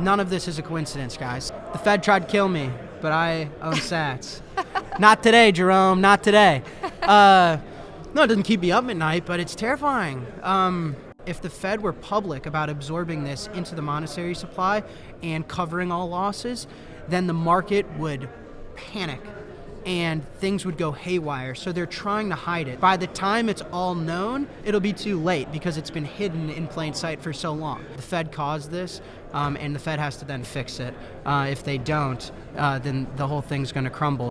None of this is a coincidence, guys. The Fed tried to kill me, but I own sats. Not today, Jerome, not today. No, it doesn't keep me up at night, but it's terrifying. If the Fed were public about absorbing this into the monetary supply and covering all losses, then the market would panic and things would go haywire. So they're trying to hide it. By the time it's all known, it'll be too late because it's been hidden in plain sight for so long. The Fed caused this, and the Fed has to then fix it. If they don't, then the whole thing's going to crumble.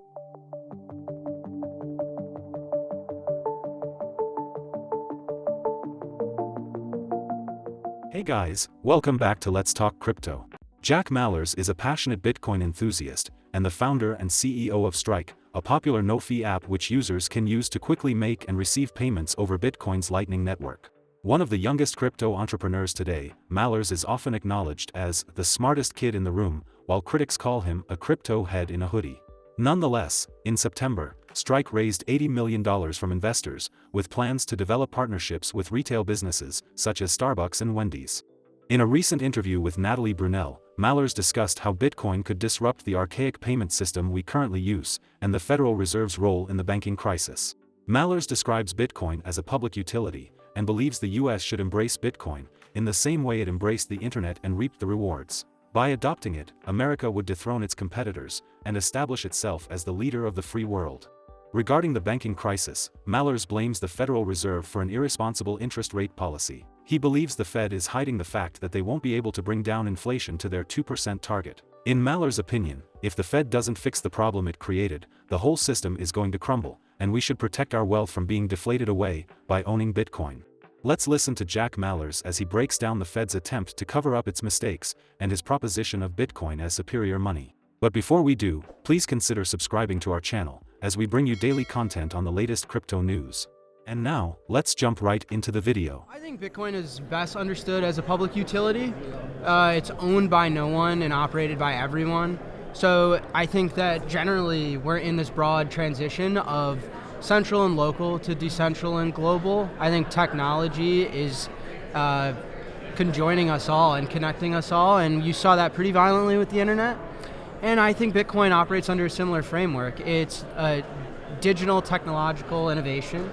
Hey guys, welcome back to Let's Talk Crypto. Jack Mallers is a passionate Bitcoin enthusiast and the founder and CEO of Strike, a popular no-fee app which users can use to quickly make and receive payments over Bitcoin's Lightning Network. One of the youngest crypto entrepreneurs today, Mallers is often acknowledged as the smartest kid in the room, while critics call him a crypto head in a hoodie. Nonetheless, in September, Strike raised $80 million from investors, with plans to develop partnerships with retail businesses, such as Starbucks and Wendy's. In a recent interview with Natalie Brunell, Mallers discussed how Bitcoin could disrupt the archaic payment system we currently use, and the Federal Reserve's role in the banking crisis. Mallers describes Bitcoin as a public utility, and believes the US should embrace Bitcoin, in the same way it embraced the internet and reaped the rewards. By adopting it, America would dethrone its competitors, and establish itself as the leader of the free world. Regarding the banking crisis, Mallers blames the Federal Reserve for an irresponsible interest rate policy. He believes the Fed is hiding the fact that they won't be able to bring down inflation to their 2% target. In Mallers' opinion, if the Fed doesn't fix the problem it created, the whole system is going to crumble, and we should protect our wealth from being deflated away by owning Bitcoin. Let's listen to Jack Mallers as he breaks down the Fed's attempt to cover up its mistakes and his proposition of Bitcoin as superior money. But before we do, please consider subscribing to our channel, as we bring you daily content on the latest crypto news. And now, let's jump right into the video. I think Bitcoin is best understood as a public utility. It's owned by no one and operated by everyone. So I think that generally we're in this broad transition of central and local to decentral and global. I think technology is conjoining us all and connecting us all, and you saw that pretty violently with the internet. And I think Bitcoin operates under a similar framework. It's a digital technological innovation.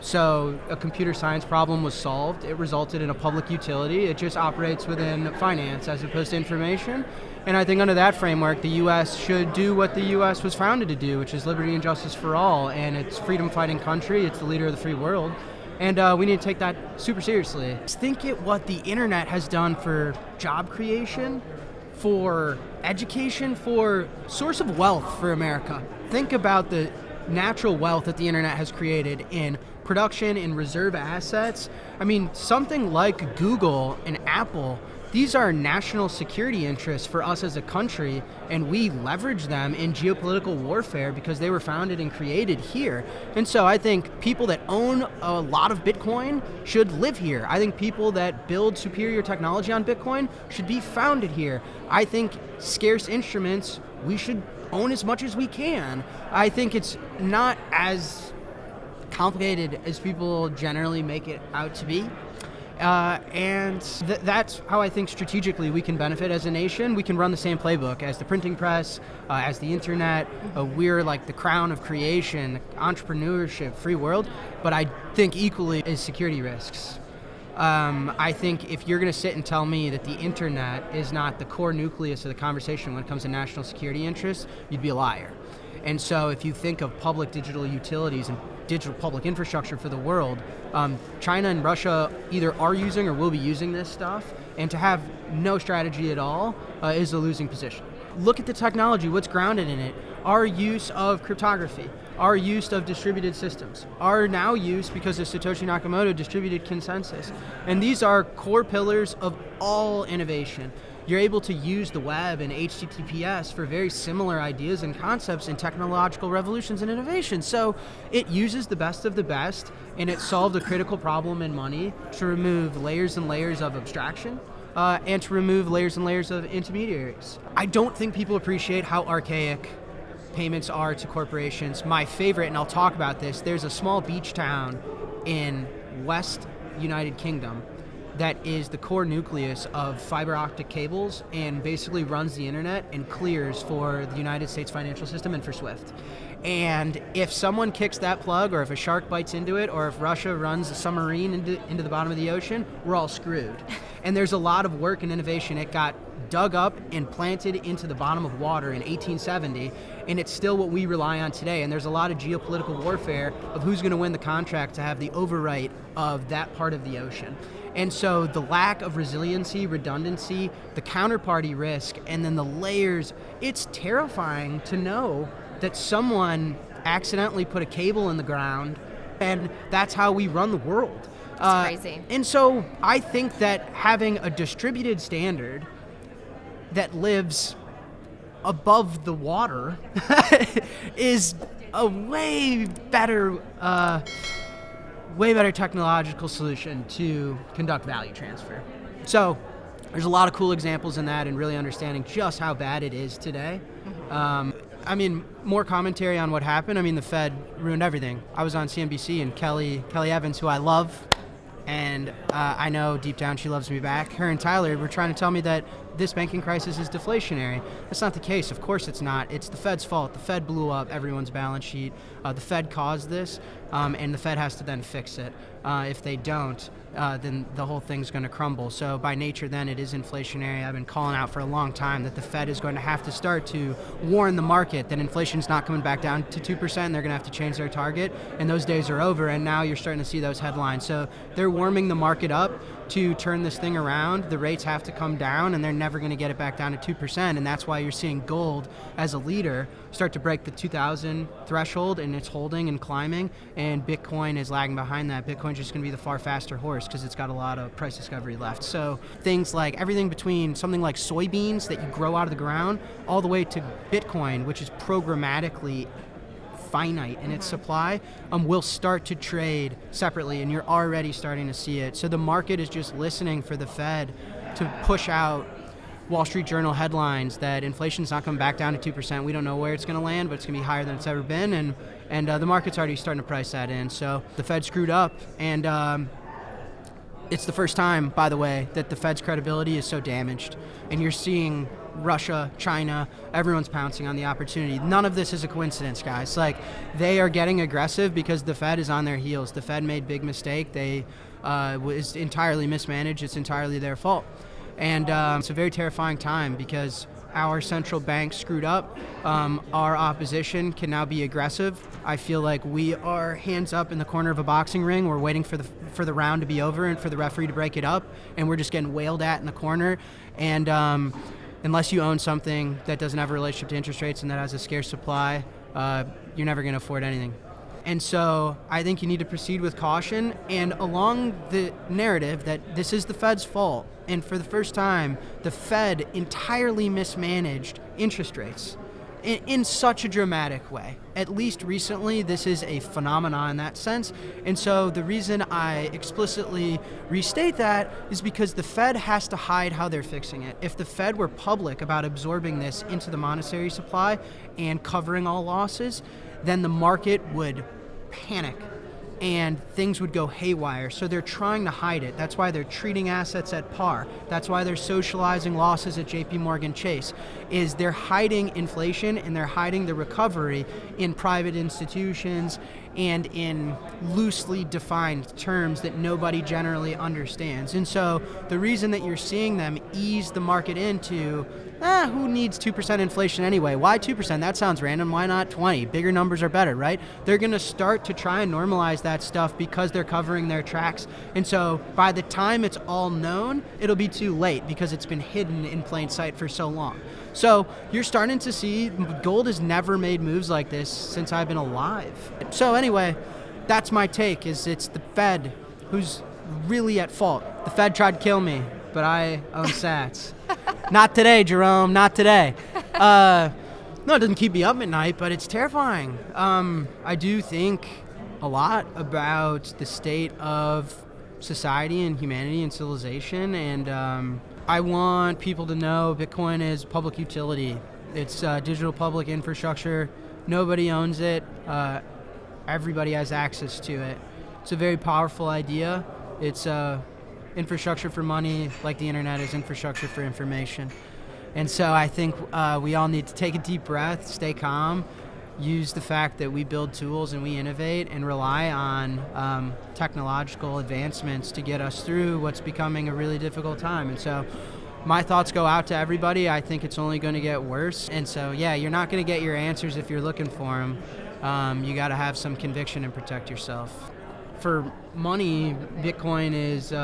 So a computer science problem was solved. It resulted in a public utility. It just operates within finance as opposed to information. And I think under that framework, the US should do what the US was founded to do, which is liberty and justice for all. And it's a freedom-fighting country. It's the leader of the free world. And we need to take that super seriously. Think at what the internet has done for job creation, for education, for source of wealth for America. Think about the natural wealth that the internet has created in production, in reserve assets. I mean, something like Google and Apple, these are national security interests for us as a country, and we leverage them in geopolitical warfare because they were founded and created here. And so I think people that own a lot of Bitcoin should live here. I think people that build superior technology on Bitcoin should be founded here. I think scarce instruments, we should own as much as we can. I think it's not as complicated as people generally make it out to be. That's how I think strategically we can benefit as a nation. We can run the same playbook as the printing press, as the internet. We're like the crown of creation, entrepreneurship, free world, but I think equally is security risks. I think if you're going to sit and tell me that the internet is not the core nucleus of the conversation when it comes to national security interests, you'd be a liar. And so if you think of public digital utilities and digital public infrastructure for the world, China and Russia either are using or will be using this stuff, and to have no strategy at all is a losing position. Look at the technology, what's grounded in it. Our use of cryptography, our use of distributed systems, our now use, because of Satoshi Nakamoto, distributed consensus. And these are core pillars of all innovation. You're able to use the web and HTTPS for very similar ideas and concepts in technological revolutions and innovations. So it uses the best of the best, and it solved a critical problem in money to remove layers and layers of abstraction and to remove layers and layers of intermediaries. I don't think people appreciate how archaic payments are to corporations. My favorite, and I'll talk about this, there's a small beach town in West United Kingdom that is the core nucleus of fiber optic cables and basically runs the internet and clears for the United States financial system and for SWIFT. And if someone kicks that plug, or if a shark bites into it, or if Russia runs a submarine into the bottom of the ocean, we're all screwed. And there's a lot of work and innovation. It got dug up and planted into the bottom of water in 1870, and it's still what we rely on today. And there's a lot of geopolitical warfare of who's going to win the contract to have the overwrite of that part of the ocean. And so the lack of resiliency, redundancy, the counterparty risk, and then the layers, it's terrifying to know that someone accidentally put a cable in the ground, and that's how we run the world. It's crazy. And so I think that having a distributed standard that lives above the water is a way better technological solution to conduct value transfer. So there's a lot of cool examples in that, and really understanding just how bad it is today. More commentary on what happened. The Fed ruined everything. I was on CNBC, and Kelly Evans, who I love, and I know deep down she loves me back. Her and Tyler were trying to tell me that this banking crisis is deflationary. That's not the case. Of course it's not. It's the Fed's fault. The Fed blew up everyone's balance sheet. The Fed caused this, and the Fed has to then fix it. If they don't, then the whole thing's going to crumble. So by nature, then, it is inflationary. I've been calling out for a long time that the Fed is going to have to start to warn the market that inflation's not coming back down to 2%. They're going to have to change their target, and those days are over, and now you're starting to see those headlines. So they're warming the market up to turn this thing around. The rates have to come down, and they're never going to get it back down to 2%, and that's why you're seeing gold as a leader start to break the 2,000 threshold, and it's holding and climbing, and Bitcoin is lagging behind that. Bitcoin's just going to be the far faster horse because it's got a lot of price discovery left. So things like everything between something like soybeans that you grow out of the ground all the way to Bitcoin, which is programmatically finite in its supply, will start to trade separately, and you're already starting to see it. So the market is just listening for the Fed to push out Wall Street Journal headlines that inflation's not coming back down to 2%. We don't know where it's going to land, but it's going to be higher than it's ever been, and the market's already starting to price that in. So the Fed screwed up, and it's the first time, by the way, that the Fed's credibility is so damaged, and you're seeing Russia, China, everyone's pouncing on the opportunity. None of this is a coincidence, guys. They are getting aggressive because the Fed is on their heels. The Fed made big mistake. They was entirely mismanaged. It's entirely their fault. And it's a very terrifying time because our central bank screwed up. Our opposition can now be aggressive. I feel like we are hands up in the corner of a boxing ring. We're waiting for the round to be over and for the referee to break it up, and we're just getting wailed at in the corner. And unless you own something that doesn't have a relationship to interest rates and that has a scarce supply, you're never going to afford anything. And so I think you need to proceed with caution, and along the narrative that this is the Fed's fault, and for the first time, the Fed entirely mismanaged interest rates in such a dramatic way. At least recently, this is a phenomenon in that sense. And so the reason I explicitly restate that is because the Fed has to hide how they're fixing it. If the Fed were public about absorbing this into the monetary supply and covering all losses, then the market would panic and things would go haywire. So they're trying to hide it. That's why they're treating assets at par. That's why they're socializing losses at JP Morgan Chase, is they're hiding inflation and they're hiding the recovery in private institutions and in loosely defined terms that nobody generally understands. And so the reason that you're seeing them ease the market into, who needs 2% inflation anyway? Why 2%? That sounds random. Why not 20? Bigger numbers are better, right? They're going to start to try and normalize that stuff because they're covering their tracks. And so by the time it's all known, it'll be too late because it's been hidden in plain sight for so long. So you're starting to see gold has never made moves like this since I've been alive. So anyway, that's my take, is it's the Fed who's really at fault. The Fed tried to kill me, but I own sats. Not today, Jerome, not today. No, it doesn't keep me up at night, but it's terrifying. I do think a lot about the state of society and humanity and civilization, and I want people to know Bitcoin is public utility. It's digital public infrastructure. Nobody owns it. Everybody has access to it. It's a very powerful idea. It's infrastructure for money, like the internet is infrastructure for information. And so I think we all need to take a deep breath, stay calm, use the fact that we build tools and we innovate and rely on technological advancements to get us through what's becoming a really difficult time. And so my thoughts go out to everybody. I think it's only going to get worse. And so, yeah, you're not going to get your answers if you're looking for them. You got to have some conviction and protect yourself. For money, Bitcoin is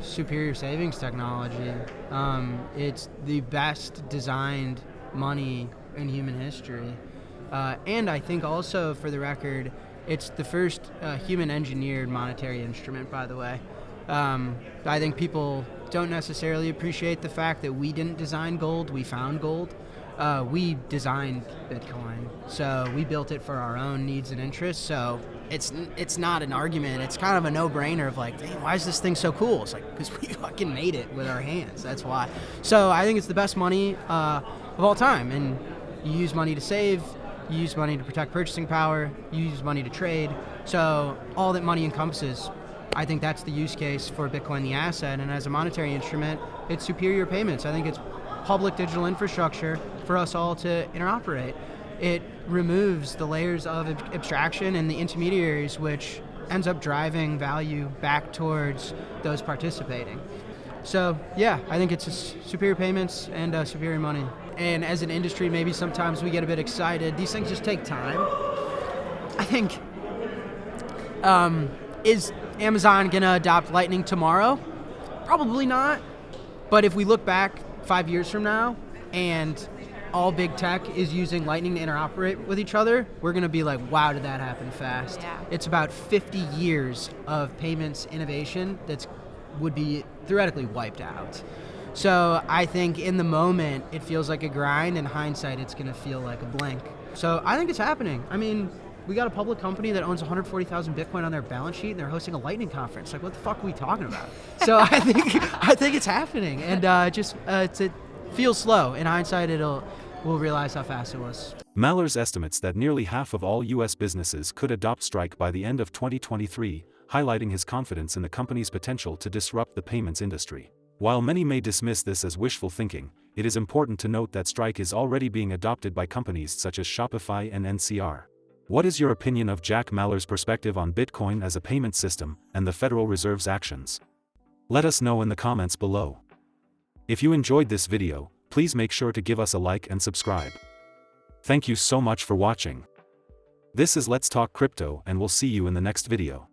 superior savings technology. It's the best designed money in human history. And I think also, for the record, it's the first human-engineered monetary instrument, by the way. I think people don't necessarily appreciate the fact that we didn't design gold, we found gold. We designed Bitcoin, so we built it for our own needs and interests, so it's not an argument. It's kind of a no-brainer of like, hey, why is this thing so cool? It's like, because we fucking made it with our hands, that's why. So I think it's the best money of all time, and you use money to save, you use money to protect purchasing power, you use money to trade, so all that money encompasses, I think that's the use case for Bitcoin, the asset, and as a monetary instrument, it's superior payments. I think it's public digital infrastructure for us all to interoperate. It removes the layers of abstraction and the intermediaries, which ends up driving value back towards those participating. So yeah, I think it's superior payments and superior money. And as an industry, maybe sometimes we get a bit excited. These things just take time. I think, is Amazon gonna adopt Lightning tomorrow? Probably not. But if we look back 5 years from now and all big tech is using Lightning to interoperate with each other, we're going to be like, wow, did that happen fast? Yeah. It's about 50 years of payments innovation that would be theoretically wiped out. So I think in the moment, it feels like a grind. In hindsight, it's going to feel like a blink. So I think it's happening. I mean, we got a public company that owns 140,000 Bitcoin on their balance sheet, and they're hosting a Lightning conference. Like, what the fuck are we talking about? So I think it's happening, and it feels slow. In hindsight, we'll realize how fast it was. Mallers estimates that nearly half of all U.S. businesses could adopt Strike by the end of 2023, highlighting his confidence in the company's potential to disrupt the payments industry. While many may dismiss this as wishful thinking, it is important to note that Strike is already being adopted by companies such as Shopify and NCR. What is your opinion of Jack Mallers' perspective on Bitcoin as a payment system and the Federal Reserve's actions? Let us know in the comments below. If you enjoyed this video, please make sure to give us a like and subscribe. Thank you so much for watching. This is Let's Talk Crypto, and we'll see you in the next video.